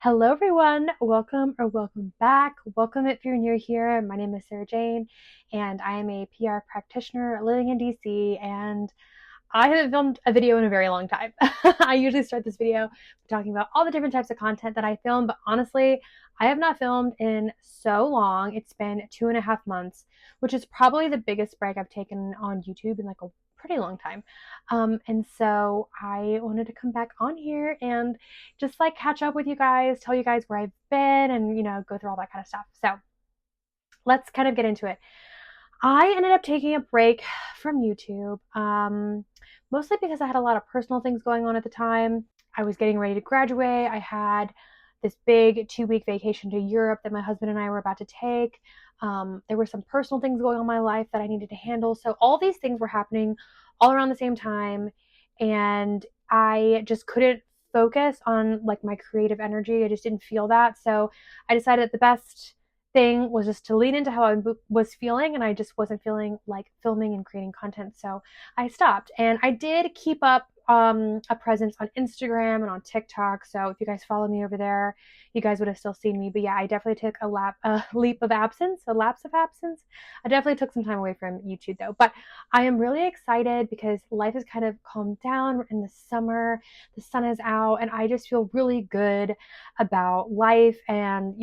Hello everyone, welcome or welcome back. Welcome if you're new here. My name is Sarah Jane and I am a PR practitioner living in DC, and I haven't filmed a video in a very long time. I usually start this video talking about all the different types of content that I film, but honestly, I have not filmed in so long. It's been 2.5 months, which is probably the biggest break I've taken on YouTube in like a pretty long time. And so I wanted to come back on here and just like catch up with you guys, tell you guys where I've been, and go through all that kind of stuff. So let's kind of get into it. I ended up taking a break from YouTube, mostly because I had a lot of personal things going on at the time. I was getting ready to graduate. I had this big 2-week vacation to Europe that my husband and I were about to take. There were some personal things going on in my life that I needed to handle. So all these things were happening all around the same time, and I just couldn't focus on like my creative energy. I just didn't feel that. So I decided that the best thing was just to lean into how I was feeling, and I just wasn't feeling like filming and creating content. So I stopped, and I did keep up a presence on Instagram and on TikTok. So if you guys follow me over there, you guys would have still seen me. But yeah, I definitely took a leap of absence, a lapse of absence. I definitely took some time away from YouTube though. But I am really excited because life has kind of calmed down in the summer. The sun is out, and I just feel really good about life and,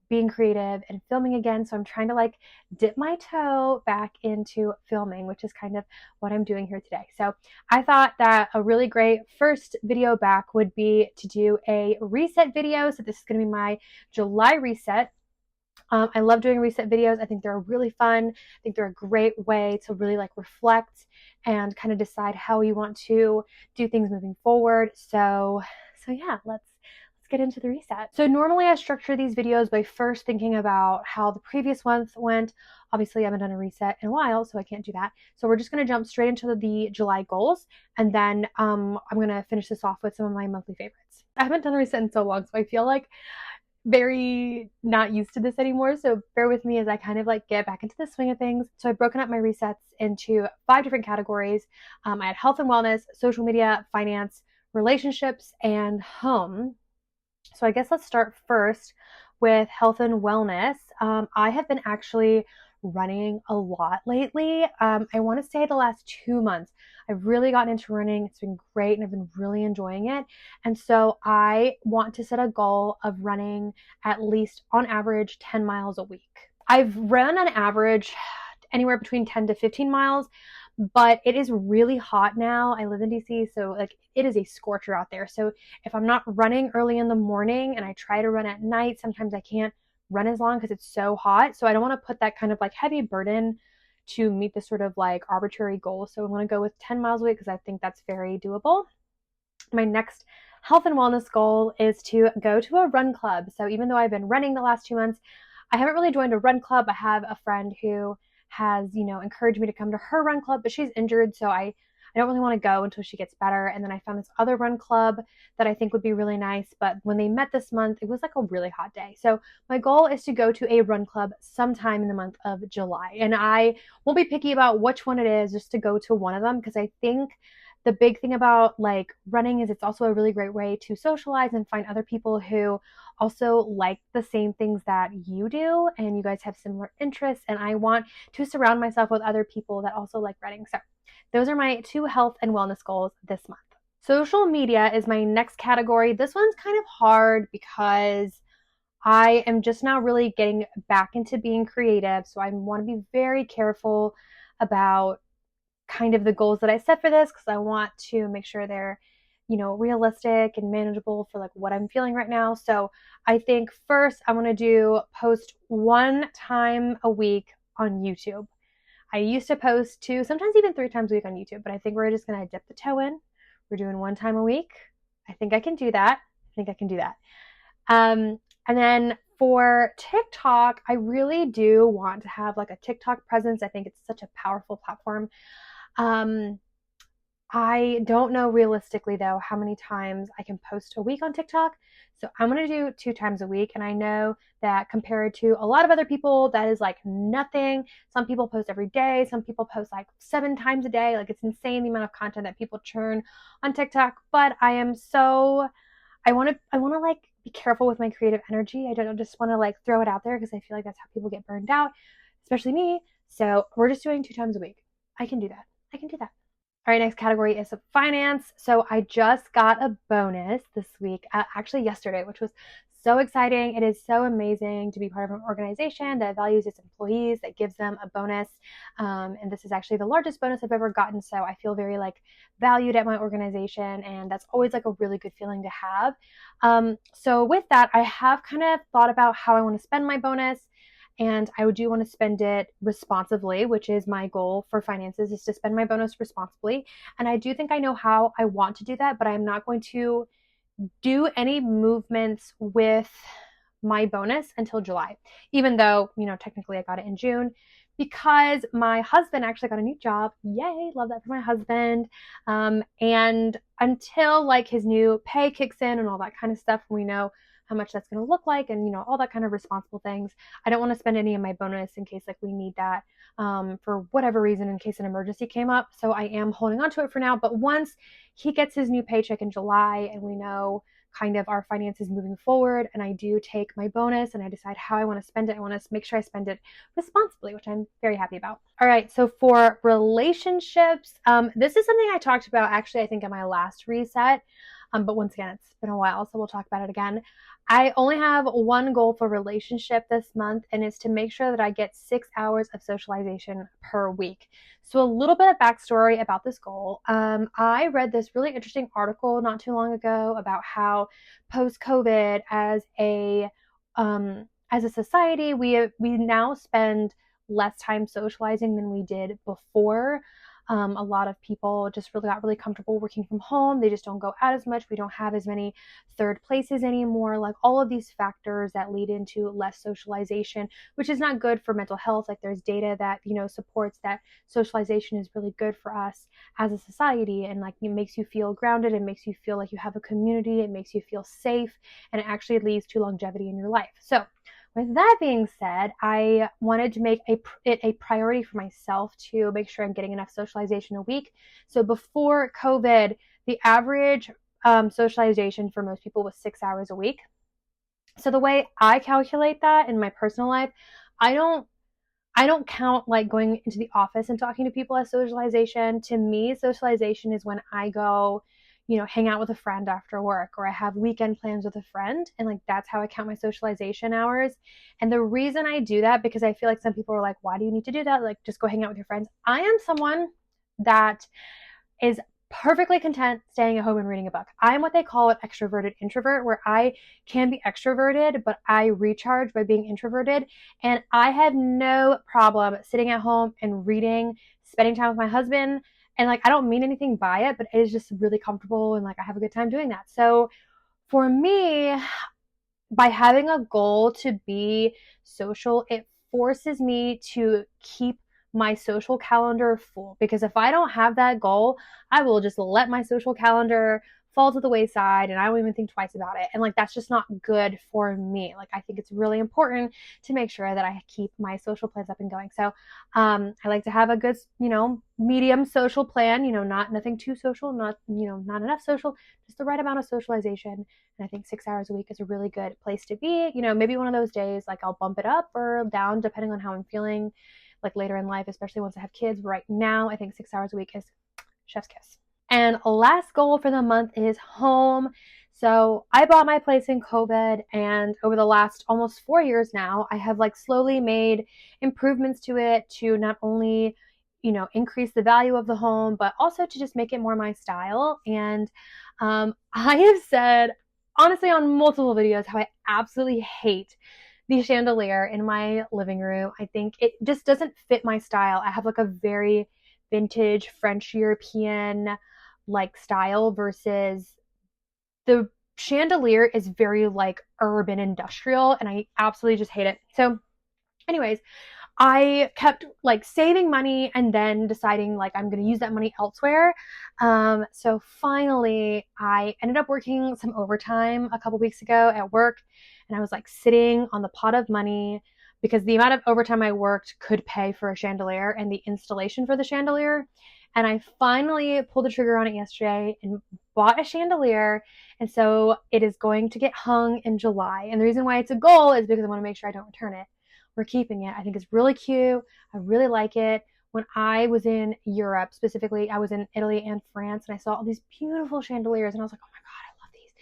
being creative and filming again. So I'm trying to like dip my toe back into filming, which is kind of what I'm doing here today. So I thought that a really great first video back would be to do a reset video. So this is going to be my July reset. I love doing reset videos. I think they're really fun. I think they're a great way to really like reflect and kind of decide how you want to do things moving forward. So yeah, let's get into the reset. So normally I structure these videos by first thinking about how the previous ones went. Obviously I haven't done a reset in a while, so I can't do that. So we're just going to jump straight into the July goals, and then I'm going to finish this off with some of my monthly favorites. I haven't done a reset in so long, so I feel like very not used to this anymore, so bear with me as I kind of like get back into the swing of things. So I've broken up my resets into 5 different categories. I had health and wellness, social media, finance, relationships, and home. So I guess let's start first with health and wellness. I have been actually running a lot lately. I want to say the last 2 months, I've really gotten into running. It's been great, and I've been really enjoying it. And so I want to set a goal of running at least on average 10 miles a week. I've run on average anywhere between 10 to 15 miles, but it is really hot now. I live in DC, so like it is a scorcher out there. So if I'm not running early in the morning and I try to run at night, sometimes I can't run as long because it's so hot. So I don't want to put that kind of like heavy burden to meet this sort of like arbitrary goal. So I'm going to go with 10 miles a week because I think that's very doable. My next health and wellness goal is to go to a run club. So even though I've been running the last 2 months, I haven't really joined a run club. I have a friend who has, encouraged me to come to her run club, but she's injured, so I don't really want to go until she gets better. And then I found this other run club that I think would be really nice, but when they met this month, it was like a really hot day. So my goal is to go to a run club sometime in the month of July. And I won't be picky about which one it is, just to go to one of them, because I think the big thing about like running is it's also a really great way to socialize and find other people who also like the same things that you do, and you guys have similar interests, and I want to surround myself with other people that also like running. So those are my 2 health and wellness goals this month. Social media is my next category. This one's kind of hard because I am just now really getting back into being creative, so I want to be very careful about kind of the goals that I set for this, because I want to make sure they're, realistic and manageable for like what I'm feeling right now. So I think first I want to do post 1 time a week on YouTube. I used to post 2, sometimes even 3 times a week on YouTube, but I think we're just going to dip the toe in. We're doing 1 time a week. I think I can do that. And then for TikTok, I really do want to have like a TikTok presence. I think it's such a powerful platform. I don't know realistically though how many times I can post a week on TikTok. So I'm going to do 2 times a week. And I know that compared to a lot of other people, that is like nothing. Some people post every day. Some people post like 7 times a day. Like it's insane the amount of content that people churn on TikTok. But I want to like be careful with my creative energy. I don't just want to like throw it out there because I feel like that's how people get burned out, especially me. So we're just doing 2 times a week. I can do that. I can do that. All right, next category is finance. So I just got a bonus this week, actually yesterday, which was so exciting. It is so amazing to be part of an organization that values its employees, that gives them a bonus. And this is actually the largest bonus I've ever gotten. So I feel very like valued at my organization. And that's always like a really good feeling to have. So with that, I have kind of thought about how I want to spend my bonus. And I do want to spend it responsibly, which is my goal for finances, is to spend my bonus responsibly. And I do think I know how I want to do that, but I'm not going to do any movements with my bonus until July, even though, technically I got it in June, because my husband actually got a new job. Yay, love that for my husband. And until like his new pay kicks in and all that kind of stuff, we know how much that's going to look like and, all that kind of responsible things. I don't want to spend any of my bonus in case like we need that for whatever reason, in case an emergency came up. So I am holding on to it for now. But once he gets his new paycheck in July and we know kind of our finances moving forward, and I do take my bonus and I decide how I want to spend it, I want to make sure I spend it responsibly, which I'm very happy about. All right, so for relationships, this is something I talked about actually, I think in my last reset. But once again, it's been a while, so we'll talk about it again. I only have one goal for relationship this month, and it's to make sure that I get 6 hours of socialization per week. So a little bit of backstory about this goal. I read this really interesting article not too long ago about how post-COVID, as a society, we now spend less time socializing than we did before. A lot of people just really got really comfortable working from home. They just don't go out as much. We don't have as many third places anymore. Like all of these factors that lead into less socialization, which is not good for mental health. Like there's data that, supports that socialization is really good for us as a society. And like it makes you feel grounded. It makes you feel like you have a community. It makes you feel safe. And it actually leads to longevity in your life. So with that being said, I wanted to make it a priority for myself to make sure I'm getting enough socialization a week. So before COVID, the average socialization for most people was 6 hours a week. So the way I calculate that in my personal life, I don't count like going into the office and talking to people as socialization. To me, socialization is when I go, hang out with a friend after work, or I have weekend plans with a friend. And like, that's how I count my socialization hours. And the reason I do that, because I feel like some people are like, why do you need to do that? Like, just go hang out with your friends. I am someone that is perfectly content staying at home and reading a book. I'm what they call an extroverted introvert, where I can be extroverted, but I recharge by being introverted. And I have no problem sitting at home and reading, spending time with my husband. And like, I don't mean anything by it, but it is just really comfortable. And like, I have a good time doing that. So for me, by having a goal to be social, it forces me to keep my social calendar full, because if I don't have that goal, I will just let my social calendar fall to the wayside and I won't even think twice about it. And like, that's just not good for me. Like, I think it's really important to make sure that I keep my social plans up and going. So I like to have a good, medium social plan, not nothing too social, not enough social, just the right amount of socialization. And I think 6 hours a week is a really good place to be. Maybe one of those days, like I'll bump it up or down depending on how I'm feeling like later in life, especially once I have kids. Right now, I think 6 hours a week is chef's kiss. And last goal for the month is home. So I bought my place in COVID, and over the last almost 4 years now, I have like slowly made improvements to it to not only, increase the value of the home, but also to just make it more my style. And I have said, honestly, on multiple videos, how I absolutely hate the chandelier in my living room. I think it just doesn't fit my style. I have like a very vintage French European like style, versus the chandelier is very like urban industrial, and I absolutely just hate it. So anyways, I kept like saving money and then deciding like I'm going to use that money elsewhere. So finally I ended up working some overtime a couple weeks ago at work, and I was like sitting on the pot of money, because the amount of overtime I worked could pay for a chandelier and the installation for the chandelier. And I finally pulled the trigger on it yesterday and bought a chandelier. And so it is going to get hung in July. And the reason why it's a goal is because I want to make sure I don't return it. We're keeping it. I think it's really cute. I really like it. When I was in Europe, specifically, I was in Italy and France, and I saw all these beautiful chandeliers, and I was like, oh my God, I love these.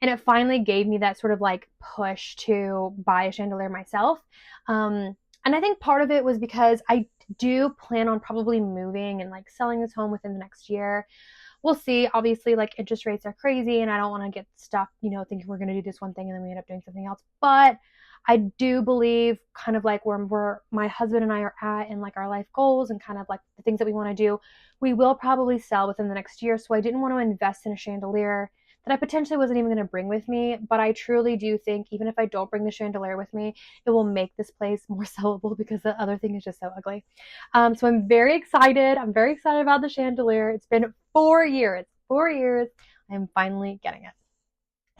And it finally gave me that sort of like push to buy a chandelier myself. And I think part of it was because I do plan on probably moving and like selling this home within the next year. We'll see. Obviously, like interest rates are crazy, and I don't want to get stuck, thinking we're going to do this one thing and then we end up doing something else. But I do believe kind of like where my husband and I are at in like our life goals and kind of like the things that we want to do, we will probably sell within the next year. So I didn't want to invest in a chandelier that I potentially wasn't even going to bring with me. But I truly do think even if I don't bring the chandelier with me, it will make this place more sellable because the other thing is just so ugly. So I'm very excited. I'm very excited about the chandelier. It's been 4 years. 4 years. I'm finally getting it.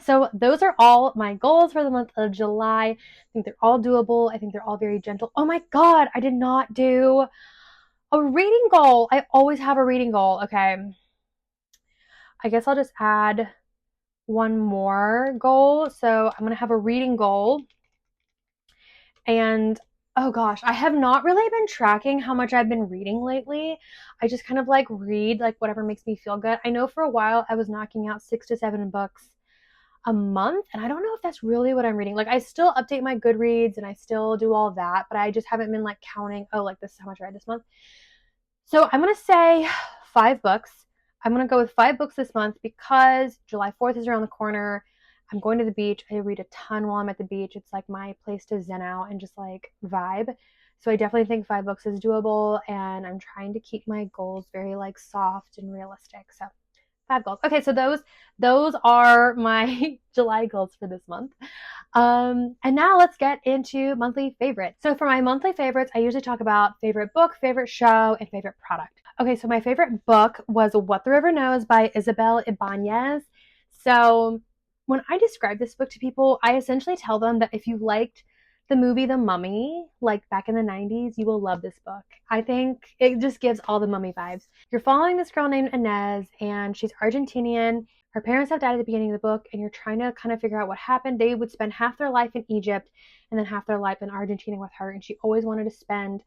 So those are all my goals for the month of July. I think they're all doable. I think they're all very gentle. Oh my God, I did not do a reading goal. I always have a reading goal. Okay. I guess I'll just add one more goal. So I'm going to have a reading goal. And oh gosh, I have not really been tracking how much I've been reading lately. I just kind of like read like whatever makes me feel good. I know for a while I was knocking out 6 to 7 books a month, and I don't know if that's really what I'm reading. Like I still update my Goodreads and I still do all that, but I just haven't been like counting, oh, like this is how much I read this month. So I'm going to say 5 books. I'm going to go with 5 books this month because July 4th is around the corner. I'm going to the beach. I read a ton while I'm at the beach. It's like my place to zen out and just like vibe. So I definitely think 5 books is doable, and I'm trying to keep my goals very like soft and realistic. So 5 goals. Okay, so those are my July goals for this month. And now let's get into monthly favorites. So for my monthly favorites, I usually talk about favorite book, favorite show, and favorite product. Okay, so my favorite book was What the River Knows by Isabel Ibanez. So when I describe this book to people, I essentially tell them that if you liked the movie The Mummy, like back in the 90s, you will love this book. I think it just gives all the Mummy vibes. You're following this girl named Inez, and she's Argentinian. Her parents have died at the beginning of the book, and you're trying to kind of figure out what happened. They would spend half their life in Egypt and then half their life in Argentina with her, and she always wanted to spend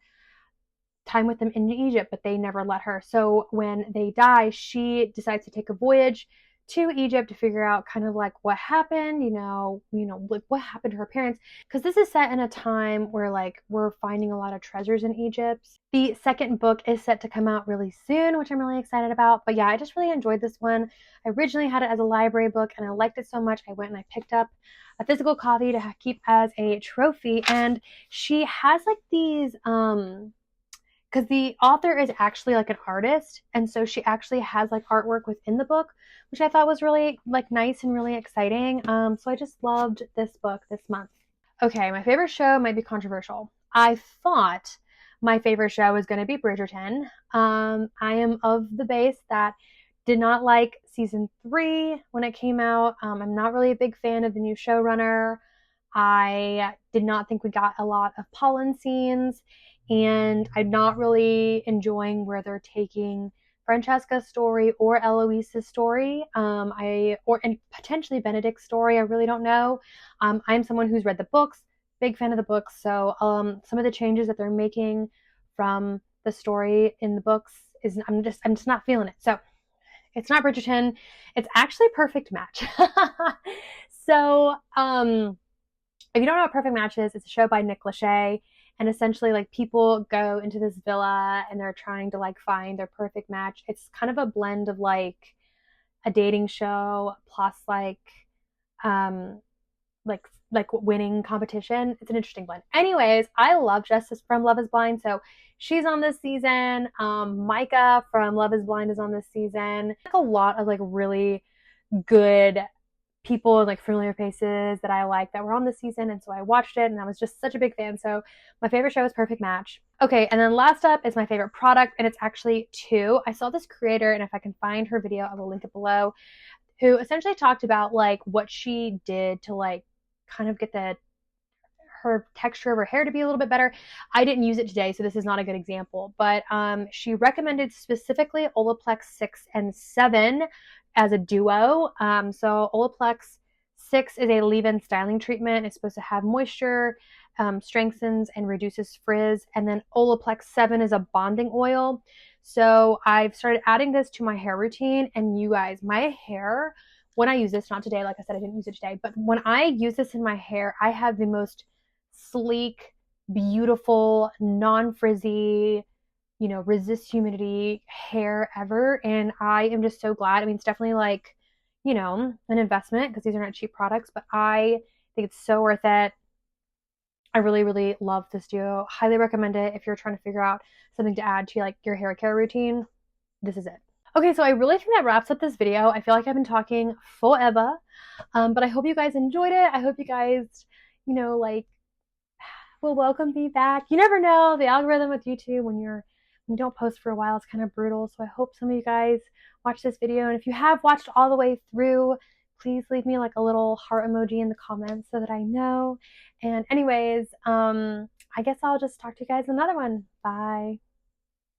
time with them in Egypt, but they never let her. So when they die, she decides to take a voyage to Egypt to figure out kind of like what happened, like what happened to her parents. Because this is set in a time where like we're finding a lot of treasures in Egypt. The second book is set to come out really soon, which I'm really excited about. But yeah, I just really enjoyed this one. I originally had it as a library book and I liked it so much, I went and I picked up a physical copy to keep as a trophy. And she has like these, because the author is actually like an artist, and so she actually has like artwork within the book, which I thought was really like nice and really exciting. So I just loved this book this month. Okay, my favorite show might be controversial. I thought my favorite show was going to be Bridgerton. I am of the base that did not like season 3 when it came out. I'm not really a big fan of the new showrunner. I did not think we got a lot of pollen scenes, and I'm not really enjoying where they're taking Francesca's story or Eloise's story, and potentially Benedict's story. I really don't know. I'm someone who's read the books, big fan of the books, so some of the changes that they're making from the story in the books is I'm just not feeling it. So it's not Bridgerton. It's actually Perfect Match. So if you don't know what Perfect Match is, it's a show by Nick Lachey. And essentially, like, people go into this villa and they're trying to, like, find their perfect match. It's kind of a blend of, like, a dating show plus, like winning competition. It's an interesting blend. Anyways, I love Justice from Love is Blind. So she's on this season. Micah from Love is Blind is on this season. Like, a lot of, like, really good people and like familiar faces that I like that were on this season, and so I watched it and I was just such a big fan. So my favorite show is Perfect Match. Okay, and then last up is my favorite product, and it's actually 2. I saw this creator, and if I can find her video I will link it below, who essentially talked about like what she did to like kind of get her her texture of her hair to be a little bit better. I didn't use it today, so this is not a good example, but she recommended specifically Olaplex 6 and 7 as a duo. So Olaplex 6 is a leave-in styling treatment. It's supposed to have moisture, strengthens and reduces frizz. And then Olaplex 7 is a bonding oil. So I've started adding this to my hair routine. And you guys, my hair, when I use this, not today, like I said, I didn't use it today, but when I use this in my hair, I have the most sleek, beautiful, non-frizzy, resist humidity hair ever. And I am just so glad. I mean, it's definitely like, an investment because these are not cheap products, but I think it's so worth it. I really, really love this duo. Highly recommend it if you're trying to figure out something to add to like your hair care routine. This is it. Okay, so I really think that wraps up this video. I feel like I've been talking forever, but I hope you guys enjoyed it. I hope you guys, will welcome me back. You never know, the algorithm with YouTube when you don't post for a while, it's kind of brutal. So I hope some of you guys watch this video, and if you have watched all the way through, please leave me like a little heart emoji in the comments so that I know. And anyways, I guess I'll just talk to you guys in another one. Bye.